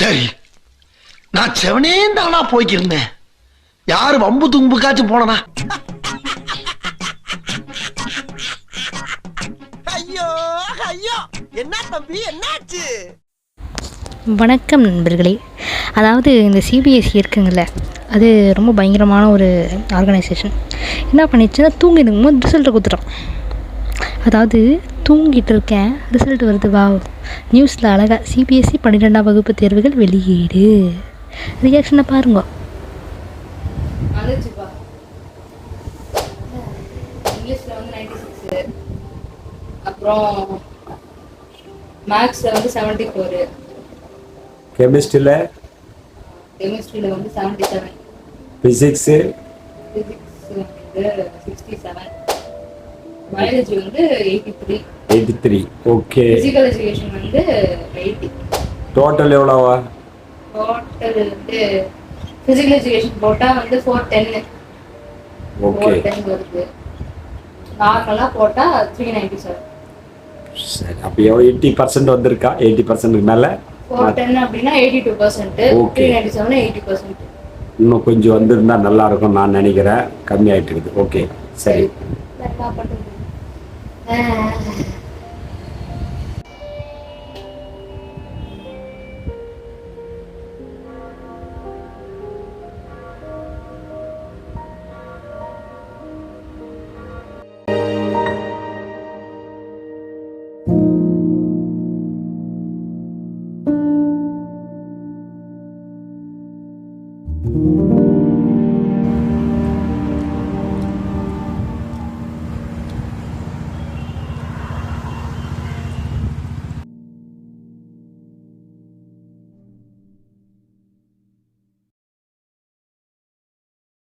சரி, நான் செவனே தானா போய்க்கிருந்தேன். யாரு வம்பு தும்புக்காச்சும் போனனா? ஐயோ ஐயோ, என்ன தம்பி என்னாச்சு? வணக்கம் நண்பர்களே. அதாவது இந்த சிபிஎஸ்சி இருக்குங்கள்ல, அது ரொம்ப பயங்கரமான ஒரு ஆர்கனைசேஷன். என்ன பண்ணிடுச்சுன்னா, தூங்கிட்டு இருக்கும்போது ரிசல்ட்டை கொடுத்துட்டோம். அதாவது தூங்கிட்டு இருக்கேன், ரிசல்ட் வருது. வா, நியூஸில் அழகாக சிபிஎஸ்சி 12ஆம் வகுப்பு தேர்வுகள் வெளியீடு. ரியாக்ஷனை பாருங்க. இங்கிலீஷில் வந்து 96, அப்புறம் மேக்ஸில் வந்து 74, கெமிஸ்ட்ரியில் வந்து 77, ஃபிசிக்ஸு ஃபிசிக்ஸ் வந்து 67, பயாலஜி வந்து 83, 83. ஓகே, ஃபிசிக்கல் எஜுகேஷன் வந்து 80. டோட்டல் எவ்வளோவா? டோட்டல் வந்து ஃபிசிக்கல் எஜுகேஷன் போட்டால் வந்து 410. ஓகே 410 வருது. நார்மலாக போட்டால் 397. சரி, அப்போ 80% வந்திருக்கா? 80%க்கு மேலே 410 அப்படின்னா 82%, Okay. 397 80%. இன்னும் கொஞ்சம் வந்திருந்தா நல்லா இருக்கும் நான் நினைக்கிறேன். கம்மி ஆகிட்டு இருக்குது. ஓகே சரி. என்ன பண்ணுறது?